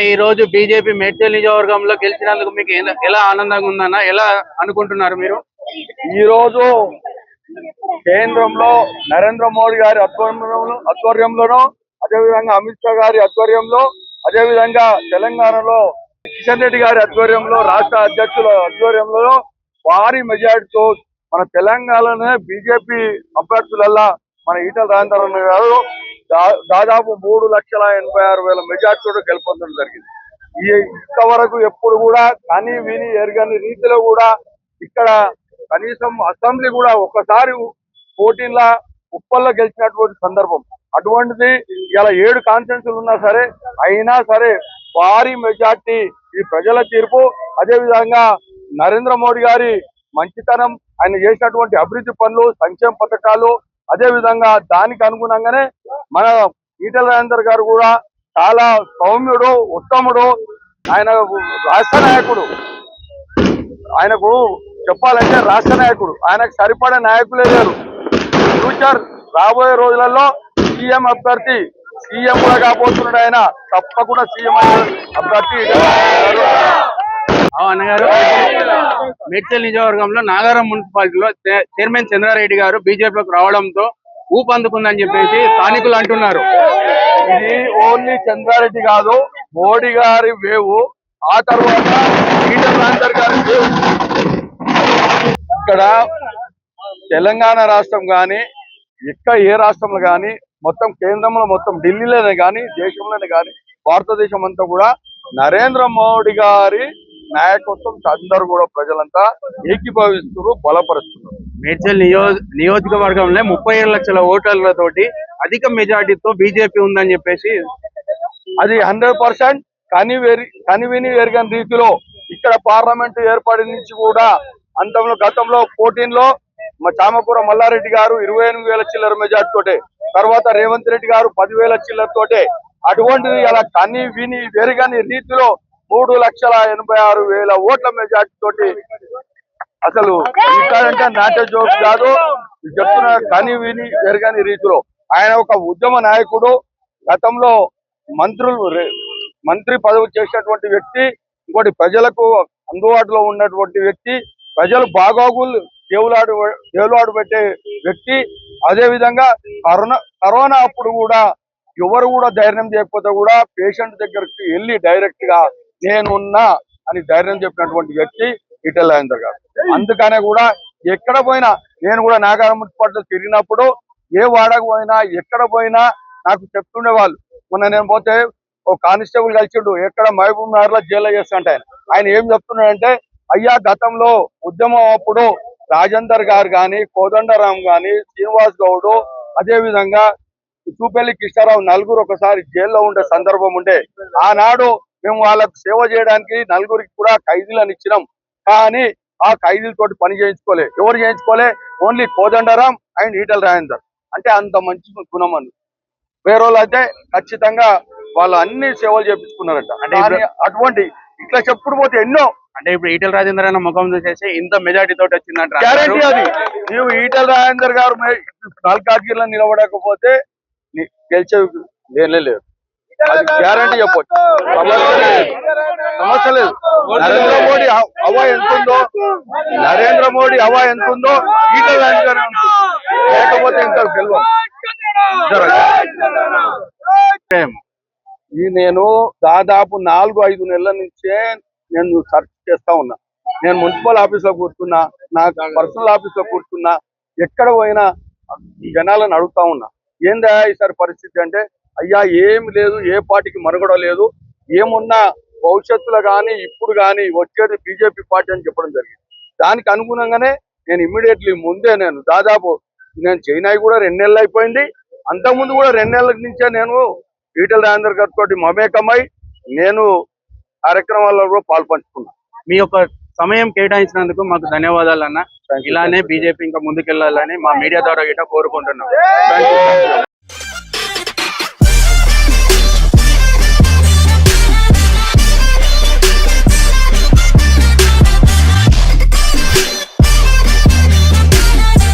ఈ రోజు బీజేపీ మేడ్చల్ నియోజకవర్గంలో గెలిచినందుకు మీకు ఎలా ఆనందంగా ఉందన్న, ఎలా అనుకుంటున్నారు మీరు? ఈ రోజు కేంద్రంలో నరేంద్ర మోడీ గారి ఆధ్వర్యంలోనూ, అదేవిధంగా అమిత్ షా గారి ఆధ్వర్యంలో, అదేవిధంగా తెలంగాణలో కిషన్ రెడ్డి గారి ఆధ్వర్యంలో, రాష్ట్ర అధ్యక్షుల ఆధ్వర్యంలో భారీ మెజార్టీతో మన తెలంగాణలోనే బీజేపీ అభ్యర్థులల్లా మన ఈటల రాజేందర్ గారు దాదాపు 3,86,000 మెజార్టీతో గెలుపొందడం జరిగింది. ఇంతవరకు ఎప్పుడు కూడా కానీ విని ఎరగని రీతిలో కూడా ఇక్కడ కనీసం అసెంబ్లీ కూడా ఒక్కసారి పోటీలా ఉప్పల్లో గెలిచినటువంటి సందర్భం. అటువంటిది ఇలా 7 కాన్స్టిట్యూన్సీలు ఉన్నా సరే, అయినా సరే భారీ మెజార్టీ ఈ ప్రజల తీర్పు, అదేవిధంగా నరేంద్ర మోడీ గారి మంచితనం, ఆయన చేసినటువంటి అభివృద్ధి పనులు, సంక్షేమ పథకాలు, అదేవిధంగా దానికి అనుగుణంగానే మన ఈటల రాజేందర్ గారు కూడా చాలా సౌమ్యుడు, ఉత్తముడు. ఆయన రాష్ట్ర నాయకుడు. ఆయనకు చెప్పాలంటే రాష్ట్ర నాయకుడు. ఆయనకు సరిపడే నాయకులే లేరు. ఫ్యూచర్ రాబోయే రోజులలో సీఎం అభ్యర్థి, సీఎం కూడా కాబోతున్నాడు. ఆయన తప్పకుండా సీఎం అభ్యర్థి అన్నగారు. మేడ్చల్ నియోజకవర్గంలో నాగారం మున్సిపాలిటీలో చైర్మన్ చంద్రారెడ్డి గారు బీజేపీలోకి రావడంతో ఊపందుకుందని చెప్పేసి స్థానికులు అంటున్నారు. ఇది ఓన్లీ చంద్రారెడ్డి కాదు, మోడీ గారి వేవు, ఆ తర్వాత ఈటల రాజేందర్ గారి వేవు. ఇక్కడ తెలంగాణ రాష్ట్రం కానీ, ఇక్కడ ఏ రాష్ట్రంలో కానీ, మొత్తం కేంద్రంలో, మొత్తం ఢిల్లీలోనే కానీ, దేశంలోనే కానీ, భారతదేశం అంతా కూడా నరేంద్ర మోడీ గారి నాయకత్వం అందరూ కూడా ప్రజలంతా ఏకీభవిస్తున్నారు, బలపరుస్తున్నారు. మేడ్చల్ నియోజకవర్గంలో 37 లక్షల ఓటర్లతోటి అధిక మెజార్టీతో బీజేపీ ఉందని చెప్పేసి అది 100% కనివిని ఎరగని రీతిలో ఇక్కడ పార్లమెంటు ఏర్పడి నుంచి కూడా గతంలో 14లో చామకూర మల్లారెడ్డి గారు 28,000 చిల్లర మెజార్టీతోటే, తర్వాత రేవంత్ రెడ్డి గారు 10,000 చిల్లరతోటే, అటువంటిది అలా కనివిని ఎరగని రీతిలో 3,86,000 ఓట్ల మెజార్టీ తోటి అసలు ఇక్కడంటే నాట్య జోక్ కాదు, చెప్తున్న కని విని ఎరగని రీతిలో ఆయన ఒక ఉద్యమ నాయకుడు. గతంలో మంత్రి పదవి చేసినటువంటి వ్యక్తి, ఇంకోటి ప్రజలకు అందుబాటులో ఉన్నటువంటి వ్యక్తి, ప్రజలు బాగోగులు దేవులాడు పెట్టే వ్యక్తి. అదే విధంగా కరోనా అప్పుడు కూడా ఎవరు కూడా ధైర్యం చేయకపోతే కూడా పేషెంట్ దగ్గరికి వెళ్ళి డైరెక్ట్ గా నేనున్నా అని ధైర్యం చెప్పినటువంటి వ్యక్తి ఈటల రాజేందర్ గారు. అందుకనే కూడా ఎక్కడ పోయినా, నేను కూడా నాగారం మున్సిపాలిటీలో తిరిగినప్పుడు ఏ వాడకు పోయినా, ఎక్కడ పోయినా నాకు చెప్తుండే వాళ్ళు. మొన్న నేను పోతే ఓ కానిస్టేబుల్ కలిసిండు, ఎక్కడ మహబూబ్ నగర్ లో జైల్లో చేస్తుంటే ఆయన ఏం చెప్తున్నాడంటే, అయ్యా గతంలో ఉద్యమం అప్పుడు రాజేందర్ గారు కానీ, కోదండరాం కానీ, శ్రీనివాస్ గౌడ్, అదే విధంగా చూపెల్లి కృష్ణారావు నలుగురు ఒకసారి జైల్లో ఉండే సందర్భం ఉండే. ఆనాడు మేము వాళ్ళకు సేవ చేయడానికి నలుగురికి కూడా ఖైదీలను ఇచ్చినాం. కానీ ఆ ఖైదీలతోటి పని చేయించుకోలే. ఎవరు చేయించుకోలే? Only Kodandaram and Eatala Rajender. అంటే అంత మంచి గుణం అని. వేరే వాళ్ళు అయితే ఖచ్చితంగా వాళ్ళు అన్ని సేవలు చేయించుకున్నారట. అంటే అటువంటి ఇట్లా చెప్పుడు పోతే ఎన్నో. అంటే ఇప్పుడు ఈటల రాజేందర్ అన్న ముఖం చూసేసి ఇంత మెజార్టీ తోటి వచ్చిందంట. గ్యారంటీ అది. నీవు ఈటల రాజేందర్ గారు మల్కాజ్గిరిలో నిలబడకపోతే గెలిచే లేదు. అది గ్యారంటీ చెప్పొచ్చు. సమస్య లేదు. నరేంద్ర మోడీ హవా ఎంతుందో ఈటల రాజేందర్ ఉంటుంది. లేకపోతే ఇంకా గెలవం. నేను దాదాపు 4-5 నెలల నుంచే నేను సర్చ్ చేస్తా ఉన్నా. నేను మున్సిపల్ ఆఫీస్ లో కూర్చున్నా, నాకు పర్సనల్ ఆఫీస్ లో కూర్చున్నా, ఎక్కడ పోయినా జనాలను అడుగుతా ఉన్నా, ఏందా ఈసారి పరిస్థితి అంటే, అయ్యా ఏమి లేదు, ఏ పార్టీకి మనుగడ లేదు, ఏమున్నా భవిష్యత్తులో కానీ ఇప్పుడు కానీ వచ్చేది బీజేపీ పార్టీ అని చెప్పడం జరిగింది. దానికి అనుగుణంగానే నేను ఇమ్మీడియట్లీ ముందే దాదాపు చైనాయి కూడా 2 నెలలు అయిపోయింది. అంతకుముందు కూడా 2 నెలల నుంచే నేను ఈటల రాజేందర్ గారితో మమేకమై నేను కార్యక్రమాల్లో కూడా పాల్పంచుకున్నాను. మీ యొక్క సమయం కేటాయించినందుకు మాకు ధన్యవాదాలు అన్న. ఇలానే బీజేపీ ఇంకా ముందుకెళ్లాలని మా మీడియా ద్వారా గిట్ట కోరుకుంటున్నాం.